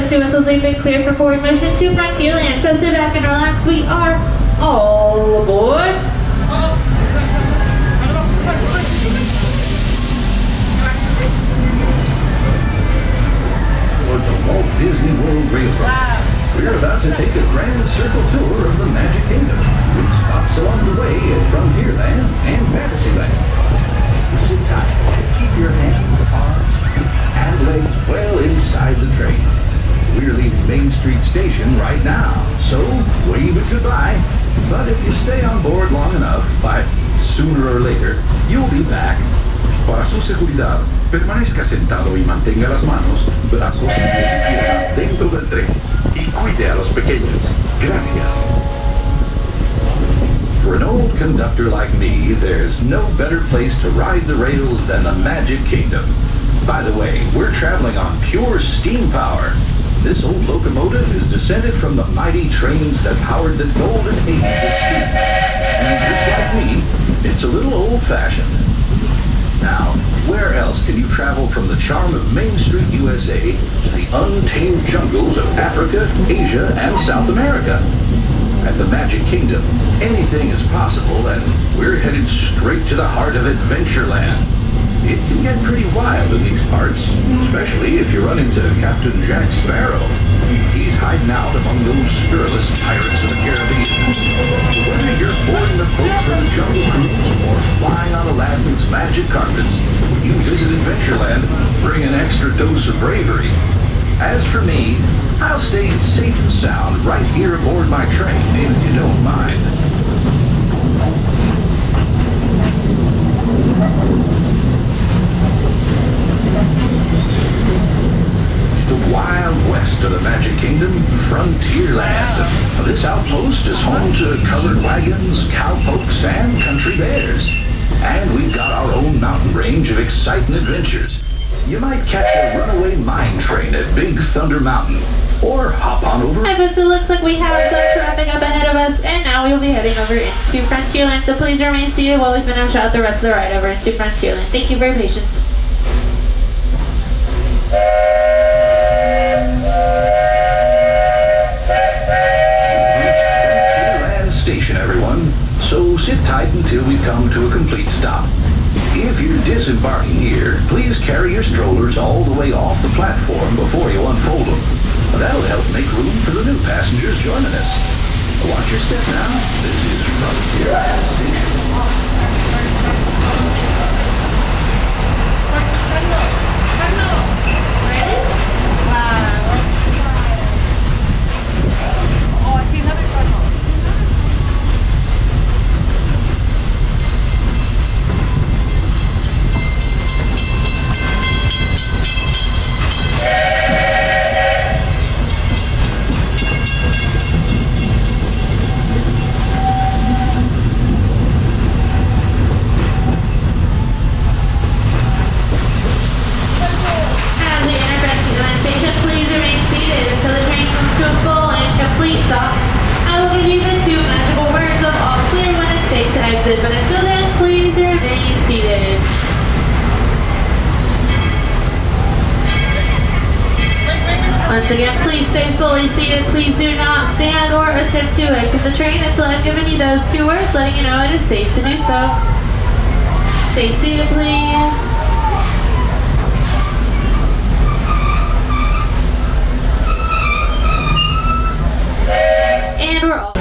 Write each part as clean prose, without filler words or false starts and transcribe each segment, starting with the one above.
First two whistles leave it clear for forward motion to Frontierland. So sit back and relax. We are all aboard. For the Walt Disney World Railroad, we're about to take a grand circle tour of the Magic Kingdom, with stops along the way at Frontierland and Fantasyland. Sit tight, keep your hands, arms, and legs well inside the train. We're leaving Main Street Station right now, so wave it goodbye. But if you stay on board long enough, sooner or later, you'll be back. Para su seguridad, permanezca sentado y mantenga las manos, brazos y piernas dentro del tren y cuide a los pequeños. Gracias. For an old conductor like me, there's no better place to ride the rails than the Magic Kingdom. By the way, we're traveling on pure steam power. This old locomotive is descended from the mighty trains that powered the golden age of steam. And just like me, it's a little old-fashioned. Now, where else can you travel from the charm of Main Street, USA to the untamed jungles of Africa, Asia, and South America? At the Magic Kingdom, anything is possible, and we're headed straight to the heart of Adventureland. It can get pretty wild in these parts, especially if you run into Captain Jack Sparrow. He's hiding out among those scurrilous pirates of the Caribbean. Whether you're boarding the boat from the Jungle Cruise or flying on Aladdin's magic carpets, when you visit Adventureland, bring an extra dose of bravery. As for me, I'll stay safe and sound right here aboard my train, if you don't mind. The Wild West of the Magic Kingdom, Frontierland. This outpost is home to colored wagons, cowpokes, and country bears. And we've got our own mountain range of exciting adventures. You might catch a runaway mine train at Big Thunder Mountain, or hop on over. Hi folks, it looks like we have some traffic up ahead of us, and now we will be heading over into Frontierland, so please remain seated while we finish out the rest of the ride over into Frontierland. Thank you for your patience. Frontierland Station, everyone, so sit tight until we come to a complete stop. If you're disembarking here, please carry your strollers all the way off the platform before you unfold them. That'll help make room for the new passengers joining us. Watch your step now. This is Frontierland Station. But until then, please remain seated. Once again, please stay fully seated. Please do not stand or attempt to exit the train until I've given you those 2 words, letting you know it is safe to do so. Stay seated, please. And we're all.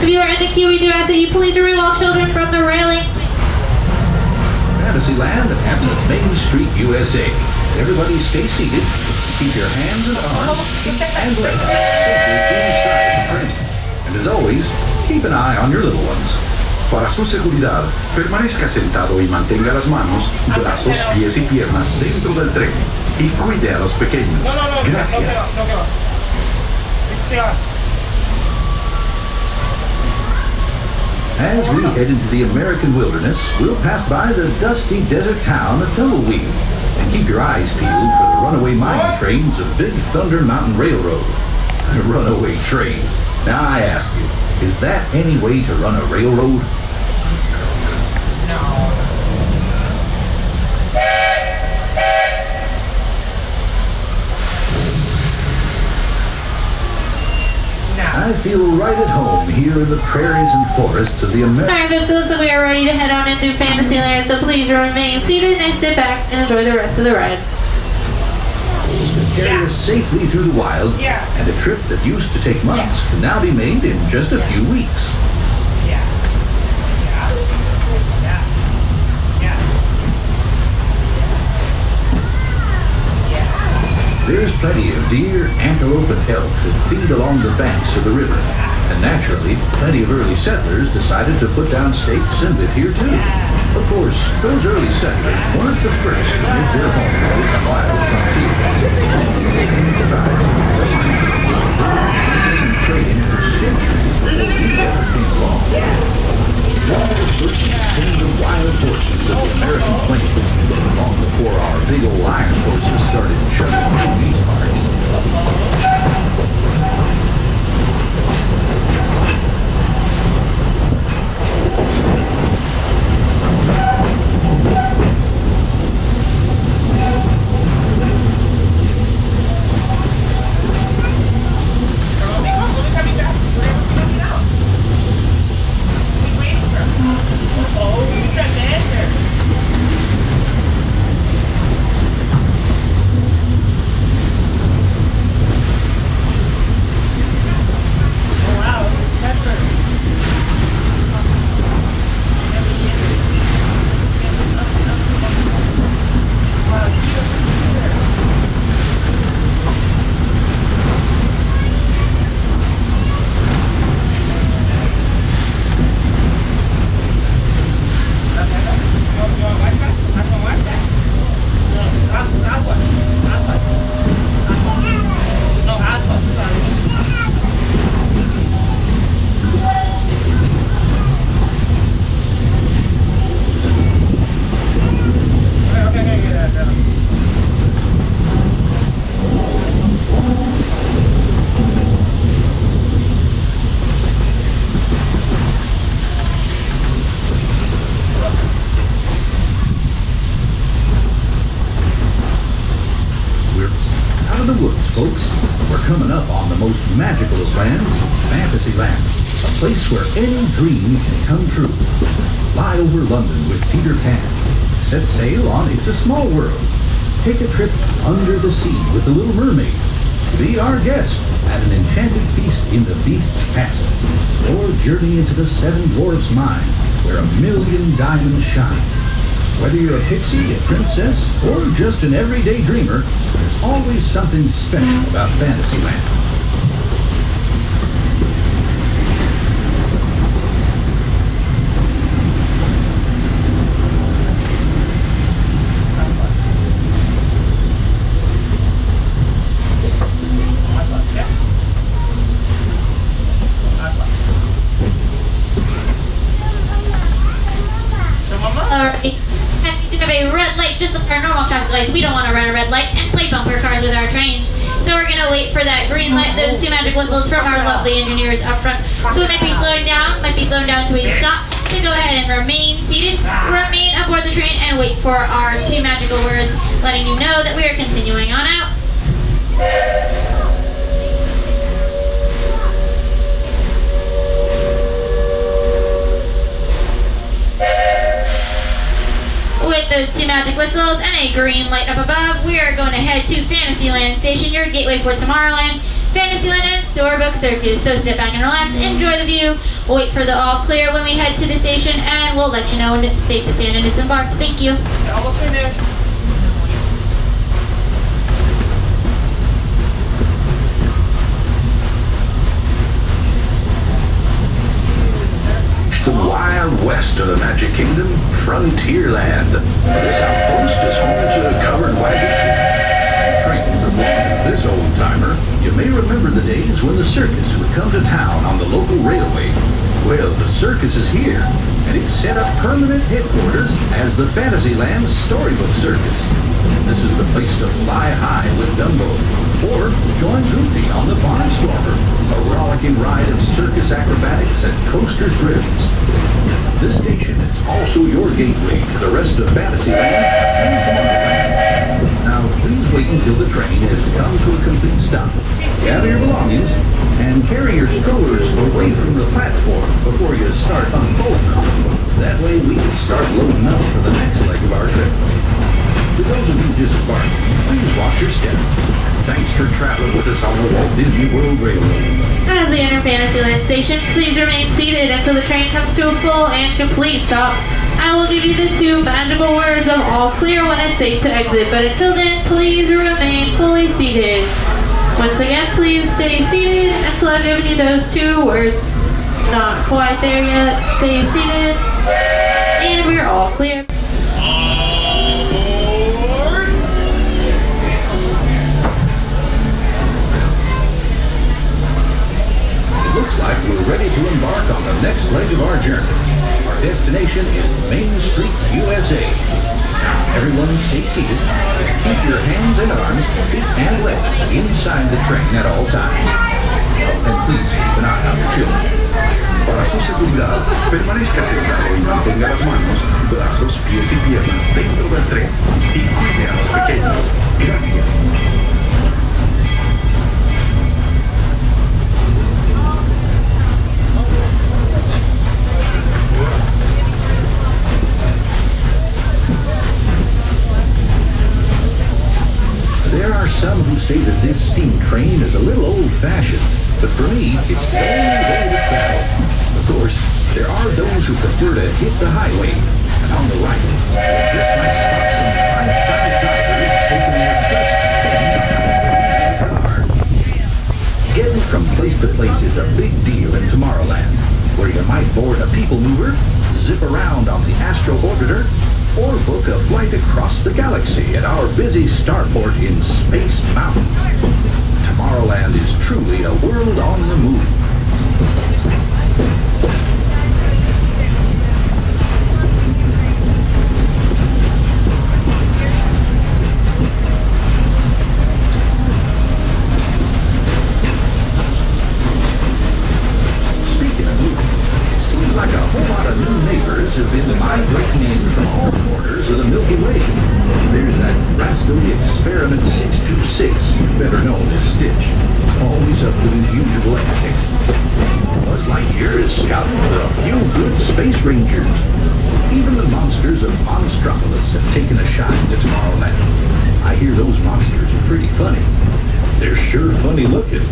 If you are in the queue, we do ask that you please remove all children from the railing. Fantasyland and the Main Street, USA. Everybody stay seated. Keep your hands and arms, feet, and legs safely inside the train. And as always, keep an eye on your little ones. Para su seguridad, permanezca sentado y mantenga las manos, brazos, pies y piernas dentro del tren. Y cuide a los pequeños. Gracias. As we head into the American wilderness, we'll pass by the dusty desert town of Tumbleweed. And keep your eyes peeled for the runaway mine trains of Big Thunder Mountain Railroad. Runaway trains. Now I ask you, is that any way to run a railroad? No. I feel right at home here in the prairies and forests of the American. Alright, folks, looks like we are ready to head on into Fantasyland, so please remain seated and sit back and enjoy the rest of the ride. Carry us safely through the wild, and a trip that used to take months can now be made in just a few weeks. There's plenty of deer, antelope, and elk that feed along the banks of the river. And naturally, plenty of early settlers decided to put down stakes and live here too. Of course, those early settlers weren't the first to make their home on this wild frontier. Trading for centuries before we ever came along. One of the first came the wild horses of the American plains, long before our big old iron horses started chugging through these parts. Coming up on the most magical of lands, Fantasyland, a place where any dream can come true. Fly over London with Peter Pan. Set sail on It's a Small World. Take a trip under the sea with the Little Mermaid. Be our guest at an enchanted feast in the Beast's castle. Or journey into the Seven Dwarfs' mine, where 1,000,000 diamonds shine. Whether you're a pixie, a princess, or just an everyday dreamer, there's always something special about Fantasyland. Alright. Have a red light just like our normal traffic lights. We don't want to run a red light and play bumper cars with our trains. So we're going to wait for that green light, those two magic whistles from our lovely engineers up front. So we might be slowing down to a stop. So go ahead and remain seated, remain aboard the train, and wait for our two magical words letting you know that we are continuing on out. With those two magic whistles and a green light up above, we are going to head to Fantasyland Station, your gateway for Tomorrowland, Fantasyland, and Storybook Circus. So sit back and relax, enjoy the view, wait for the all clear when we head to the station, and we'll let you know when it's safe to stand and disembark. Thank you. Almost finished. The wild west of the Magic Kingdom, Frontierland. This outpost is home to covered wagons and trains that belong to this old-timer. You may remember the days when the circus would come to town on the local railway. Well, the circus is here, and it's set up permanent headquarters as the Fantasyland Storybook Circus. This is the place to fly high with Dumbo, or join Goofy on the Barnstormer, a rollicking ride of circus acrobatics and coaster thrills. This station is also your gateway to the rest of Fantasyland and Tomorrowland. Now, please wait until the train has come to a complete stop. gather your belongings, and carry your strollers away from the platform before you start unfolding them. That way we can start loading up for the next leg of our trip. For those of you disembarking, please watch your step. Thanks for traveling with us on the Walt Disney World Railroad. As we enter Fantasyland Station, please remain seated until the train comes to a full and complete stop. I will give you the 2 magical words of all clear when it's safe to exit, but until then, please remain fully seated. Once again, please stay seated until I've given you those 2 words. Not quite there yet. Stay seated. And we're all clear. Looks like we're ready to embark on the next leg of our journey. Our destination is Main Street, USA. Now, everyone stay seated. Keep your hands and arms, feet and legs inside the train at all times. And please keep an eye on your children. Para su seguridad, permanezca sentado y mantenga las manos, brazos, pies y piernas dentro del tren. Y cuide a los pequeños. Gracias. There are some who say that this steam train is a little old-fashioned, but for me, it's the only way to travel. Of course, there are those who prefer to hit the highway, and on the right, you'll just might spot some five-star drivers taking their first spin in a car. Getting from place to place is a big deal in Tomorrowland, where you might board a people mover, zip around on the Astro Orbiter, or book a flight across the galaxy at our busy starport in Space Mountain. Tomorrowland is truly a world on the move. Speaking of moving, it seems like a whole lot of new neighbors have been migrating in from all corners of the Milky Way. There's that rascally Experiment 626, better known as Stitch, always up with his usual antics. Buzz Lightyear is scouting for a few good space rangers. Even the monsters of Monstropolis have taken a shine to Tomorrowland. I hear those monsters are pretty funny. They're sure funny looking.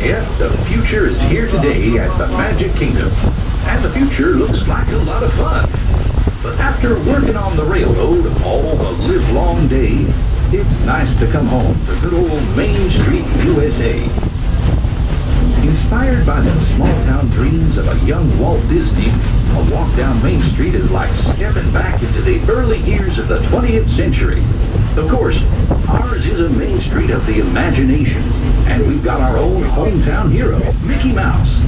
Yep, the future is here today at the Magic Kingdom. And the future looks like a lot of fun. But after working on the railroad all the livelong day, it's nice to come home to good old Main Street, USA. Inspired by the small-town dreams of a young Walt Disney, a walk down Main Street is like stepping back into the early years of the 20th century. Of course, ours is a Main Street of the imagination, and we've got our own hometown hero, Mickey Mouse.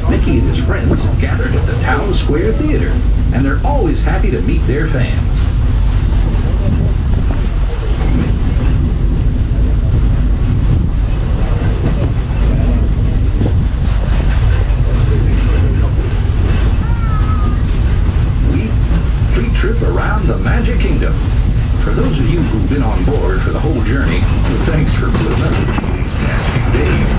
Mickey and his friends gathered at the Town Square Theater, and they're always happy to meet their fans. We trip around the Magic Kingdom. For those of you who've been on board for the whole journey, thanks for putting up with these past few days.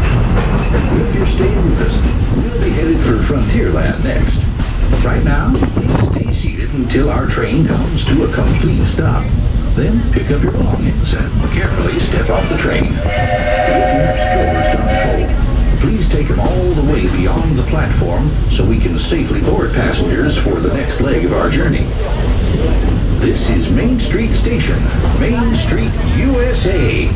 If you're staying with us, we'll be headed for Frontierland next. Right now, stay seated until our train comes to a complete stop. Then pick up your belongings and carefully step off the train. If you have strollers to unfold, please take them all the way beyond the platform so we can safely board passengers for the next leg of our journey. This is Main Street Station, Main Street, USA.